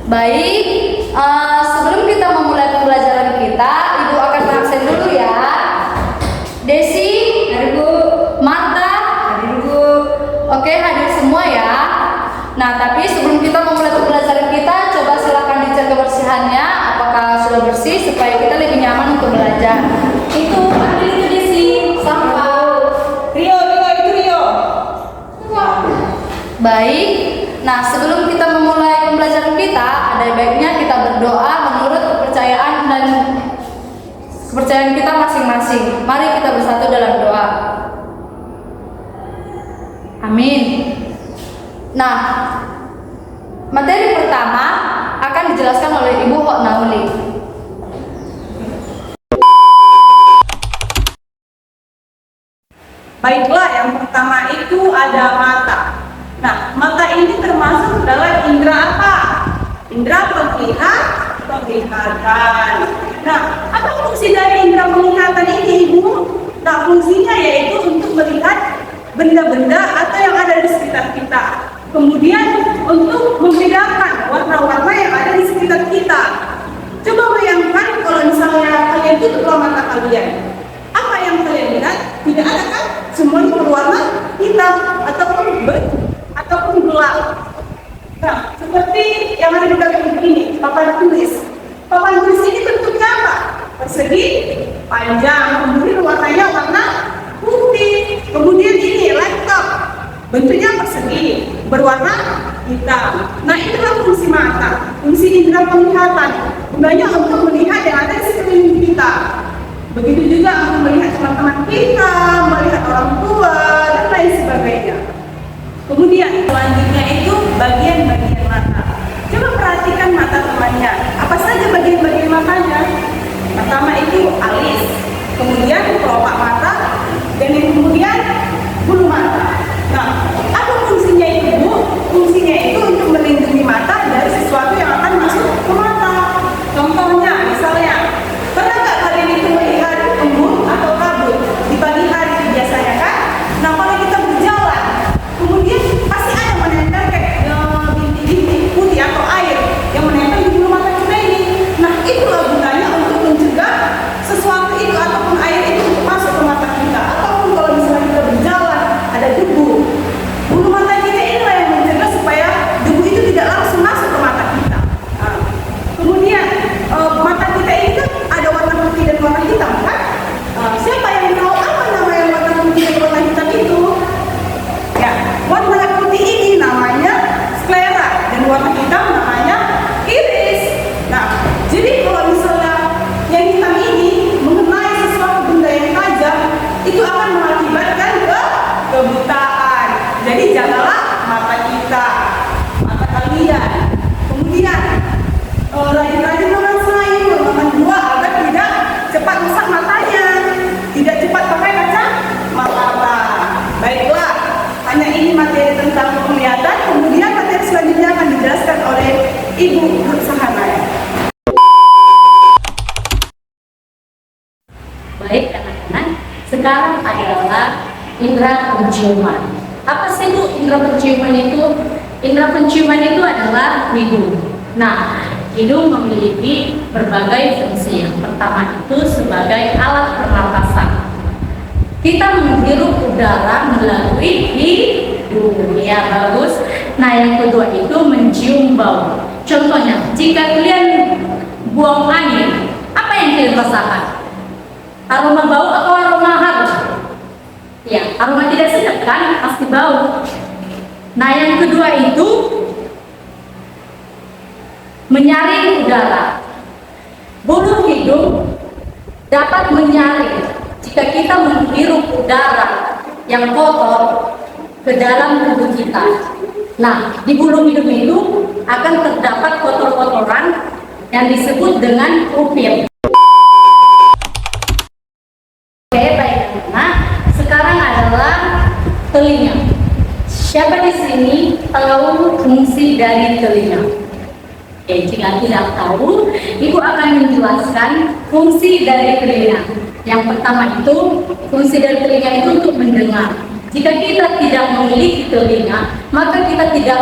Baik, sebelum kita memulai pembelajaran kita, Ibu akan absen dulu ya. Desi, hadir Bu. Marta, hadir Bu. Oke, hadir semua ya. Nah, tapi sebelum kita memulai pembelajaran kita, coba silakan dicek kebersihannya, apakah sudah bersih supaya kita lebih nyaman untuk belajar. Itu ambil itu Desi, sampah. Rio, itu Rio. Baik. Nah, sebelum kita memulai pembelajaran kita, ada baiknya kita berdoa menurut kepercayaan kita masing-masing. Mari kita bersatu dalam doa. Amin. Nah, materi pertama akan dijelaskan oleh Ibu Hok Nauli. Baiklah, yang pertama itu ada mata. Nah, mata ini termasuk dalam indera apa? Indera penglihatan. Nah, apa fungsi dari indera penglihatan ini, Ibu? Nah, fungsinya yaitu untuk melihat benda-benda atau yang ada di sekitar kita. Kemudian untuk membedakan warna-warna yang ada di sekitar kita. Coba bayangkan kalau misalnya kalian tutuplah mata kalian. Apa yang kalian lihat? Tidak ada kan? Semuanya berwarna hitam ataupun gelap. Nah, seperti yang ada di belakang ini, papan tulis. Papan tulis ini bentuknya apa? Persegi, panjang, kemudian warnanya warna putih. Kemudian ini laptop, bentuknya persegi, berwarna hitam. Nah, itulah fungsi mata, fungsi indera penglihatan. Gunanya untuk melihat yang ada di sekeliling kita. Begitu juga untuk melihat teman-teman kita, melihat orang tua, dan lain sebagainya. Kemudian selanjutnya itu bagian-bagian mata. Coba perhatikan mata temannya. Apa saja bagian-bagian matanya? Pertama itu alis, kemudian kelopak mata, dan yang kemudian bulu mata. Nah, apa fungsinya itu, Bu? Fungsinya itu untuk melindungi mata dari sesuatu yang akan masuk ke mata. Contohnya, misalnya, pernah nggak kalian itu melihat embun atau kabut di pagi hari biasanya kan? Nah, kalau kita berjalan, kemudian pasti ada menempel kayak bintik-bintik putih atau air yang menempel di bulu mata kita ini. Nah, itulah gunanya untuk mencegah sesuatu itu ataupun air itu untuk masuk ke mata kita. Ataupun kalau misalnya kita berjalan ada debu, bulu mata kita inilah yang mencegah supaya debu itu tidak langsung masuk ke mata kita. Nah, kemudian mata kita ini kan ada warna putih dan warna hitam kan? Siapa yang tahu apa nama yang warna putih dan warna hitam itu? Ya, warna putih ini namanya sklera dan warna hitam namanya iris. Nah, jadi kalau misalnya yang hitam ini mengenai sesuatu benda yang tajam, itu akan mengakibatkan kebutaan. Jadi jagalah mata kita, mata kalian. Kemudian rajin-rajin makan sayur, makan buah agar tidak cepat rusak matanya, tidak cepat pakai kacamata. Baiklah, hanya ini materi tentang penglihatan. Kemudian materi selanjutnya akan dijelaskan oleh Ibu Sahanaya. Baik anak-anak, sekarang adalah indera penciuman. Apa sih Bu indera penciuman itu? Indera penciuman itu adalah hidung. Nah, hidung memiliki berbagai fungsi. Yang pertama itu sebagai alat pernapasan. Kita menghirup udara melalui hidung, ya bagus. Nah, yang kedua itu mencium bau. Contohnya, jika kalian buang angin, apa yang kalian rasakan? Aroma bau atau aroma harum? Ya, aroma tidak sedap kan? Pasti bau. Nah, yang kedua itu menyaring udara. Bulu hidung dapat menyaring jika kita menghirup udara yang kotor ke dalam tubuh kita. Nah, di bulu hidung itu akan terdapat kotor-kotoran yang disebut dengan upir. Oke, baik. Nah, sekarang adalah telinga. Siapa di sini tahu fungsi dari telinga? Oke, jika tidak tahu, Ibu akan menjelaskan fungsi dari telinga. Yang pertama itu, fungsi dari telinga itu untuk mendengar. Jika kita tidak memiliki telinga, maka kita tidak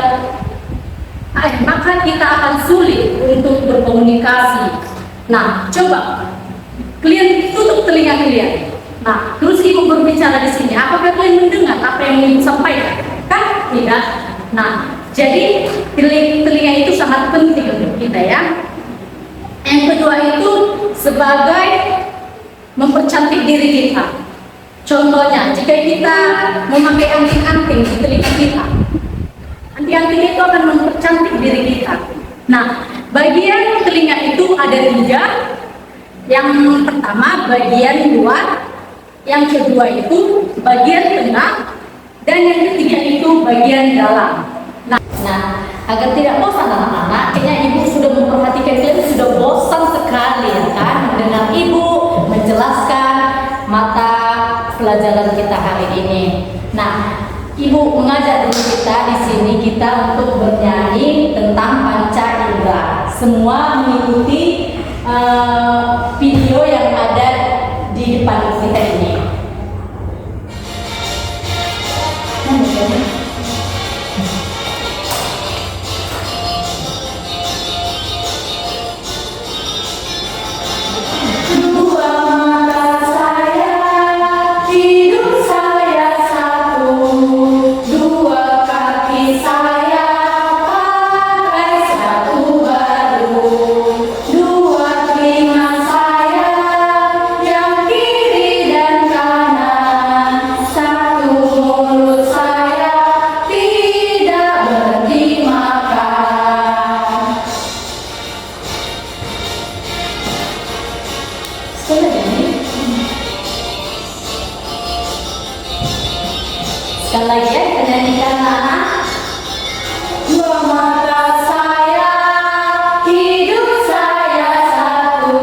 maka kita akan sulit untuk berkomunikasi. Nah, coba kalian tutup telinga kalian. Nah, terus ibu berbicara di sini. Apakah kalian mendengar apa yang ibu sampaikan? Kan tidak. Nah, jadi telinga itu sangat penting untuk kita ya. Yang kedua itu sebagai mempercantik diri kita. Contohnya, jika kita memakai anting-anting di telinga kita, anting-anting itu akan mempercantik diri kita. Nah, bagian telinga itu ada 3. Yang pertama bagian luar, yang kedua itu bagian tengah, dan yang ketiga itu bagian dalam. Nah, agar tidak bosan anak-anak, kayaknya ibu sudah memperhatikan kalian sudah bosan sekali ya kan mendengar ibu menjelaskan mata pelajaran kita hari ini. Nah, ibu mengajak dulu kita di sini kita untuk bernyanyi tentang panca indera. Semua mengikuti video yang ada di depan kita ini. Sekali lagi ya, kita nyanyikan anak. Dua mata saya, hidup saya satu.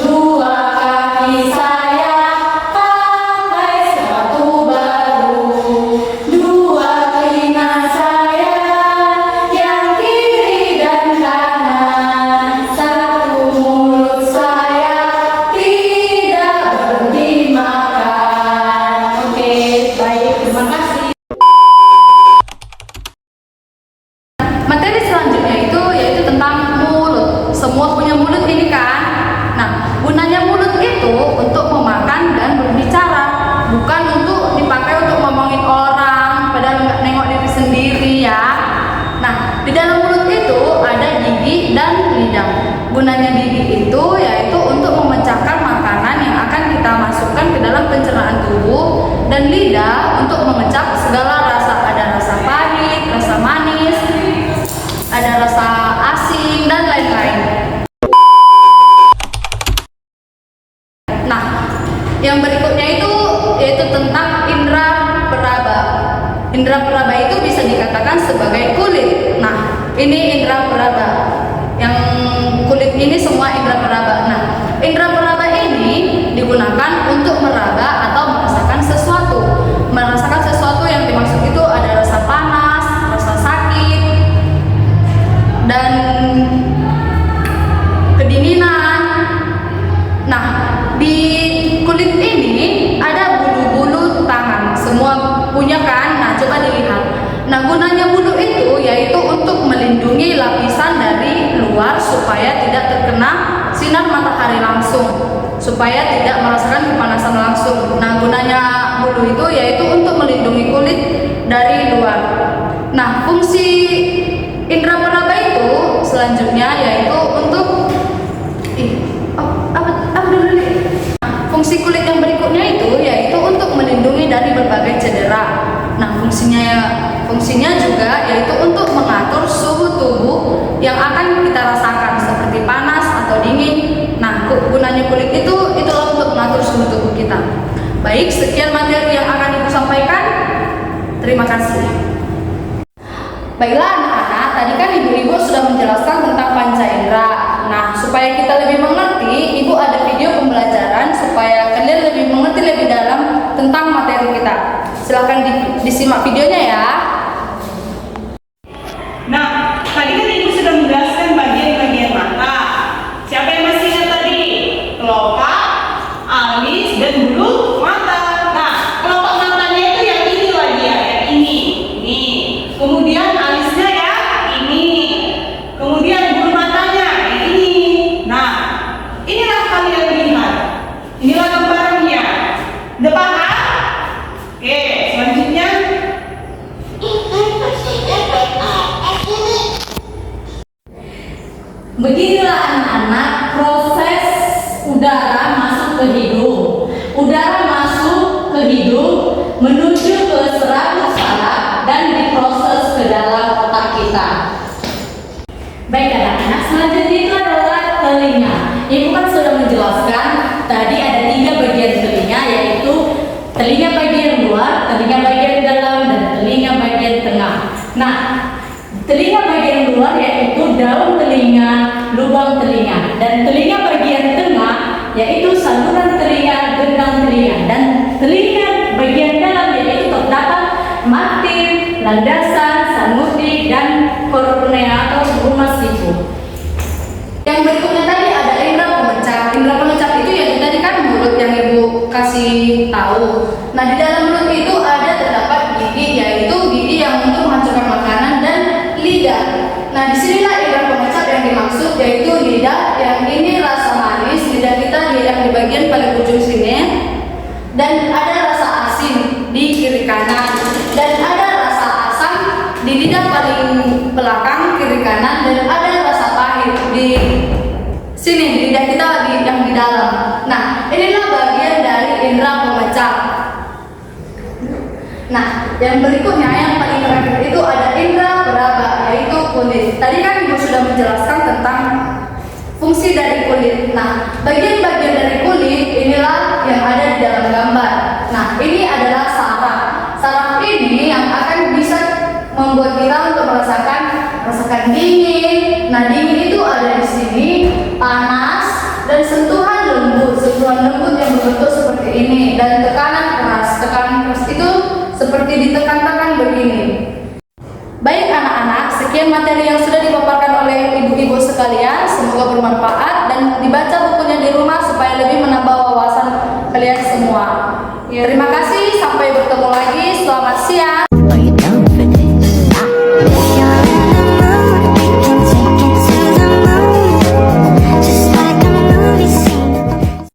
Dua kaki saya, pakai sepatu baru. Dua telinga saya, yang kiri dan kanan. Satu mulut saya, tidak berhenti makan. Oke, baik. Terima kasih. Materi selanjutnya itu yaitu tentang mulut. Semua punya mulut ini kan. Nah, gunanya mulut itu untuk memakan dan berbicara, bukan untuk dipakai untuk ngomongin orang padahal nggak nengok diri sendiri ya. Nah, di dalam mulut itu ada gigi dan lidah. Gunanya gigi itu yaitu untuk memecahkan makanan yang akan kita masukkan ke dalam pencernaan tubuh, dan lidah untuk mengecap segala rasa. Ada rasa pahit, rasa manis, ada rasa asin, dan lain-lain. Nah, yang berikutnya itu yaitu tentang indera peraba. Indera peraba itu bisa dikatakan sebagai kulit. Nah, ini indera peraba. Yang kulit ini semua indera peraba. Nah, indera peraba ini digunakan untuk meraba atau merasakan sesuatu. Merasakan sesuatu yang dimaksud itu ada rasa panas, rasa sakit, dan kedinginan. Nah, di kulit ini ada bulu-bulu tangan. Semua punya kan? Nah, coba dilihat. Nah, gunanya bulu itu yaitu untuk melindungi lapisan dari luar supaya tidak terkena sinar matahari langsung, supaya tidak merasakan kepanasan langsung. Nah, gunanya bulu itu yaitu untuk melindungi kulit dari luar. Nah, fungsi indera peraba itu selanjutnya yaitu untuk fungsi kulit yang berikutnya itu yaitu untuk melindungi dari berbagai cedera. Nah, fungsinya juga yaitu untuk mengatur suhu tubuh yang akan kita rasakan seperti panas atau dingin. Nah, gunanya kulit itu itulah untuk mengatur suhu tubuh kita. Baik, sekian materi yang akan Ibu sampaikan. Terima kasih. Baiklah anak-anak, tadi kan ibu-ibu sudah menjelaskan tentang panca indera. Nah, supaya kita lebih mengerti, Ibu ada video pembelajaran supaya kalian lebih mengerti lebih dalam tentang materi kita. Silahkan disimak videonya ya. Nah, tadi kan Ibu sudah menjelaskan bagian-bagian mata. Siapa yang masih ingat tadi? Kelopak, alis, dan bulu mata. Nah, kelopak matanya itu yang ini lagi ya, yang ini. Kemudian alisnya ya, ini. menuju ke serabut saraf dan diproses ke dalam otak kita. Baik anak-anak, selanjutnya itu adalah telinga. Ibu kan sudah menjelaskan tadi ada 3 bagian telinga, yaitu telinga bagian luar, telinga bagian dalam, dan telinga bagian tengah. Nah, telinga bagian luar yaitu daun telinga, lubang telinga, dan telinga bagian tengah yaitu saluran telinga, gendang telinga, dan telinga bagian dalam yaitu terdapat matin, landasan, samuti, dan kornea atau rumah siku. Yang berikutnya tadi ada indera pemecah. Indera pemecah itu ya tadi kan mulut yang ibu kasih tahu. Nah di dalam mulut itu ada terdapat gigi, yaitu gigi yang untuk menghancurkan makanan, dan lidah. Nah disinilah indera pemecah yang dimaksud, yaitu lidah. Yang ini rasa manis, lidah kita yang di bagian paling ujung sini, dan ada rasa asin di kiri kanan, dan ada rasa asam di lidah paling belakang kiri kanan, dan ada rasa pahit di sini di lidah kita yang di dalam. Nah inilah bagian dari indera pemecah. Nah yang berikutnya yang paling terakhir itu ada indera peraba, yaitu kulit. Tadi kan ibu sudah menjelaskan tentang fungsi dari kulit. Nah bagian-bagian dari kulit inilah yang ada di dalam gambar. Nah ini adalah saraf. Saraf ini yang akan bisa membuat kita untuk merasakan dingin. Nah dingin itu ada di sini, panas, dan sentuhan lembut yang berbentuk seperti ini, dan tekanan keras itu seperti ditekan-tekan begini. Baik anak-anak, sekian materi yang sudah dipaparkan oleh ibu-ibu sekalian. Semoga bermanfaat dan dibaca bukunya di rumah supaya lebih menambah wawasan kalian semua. Terima kasih.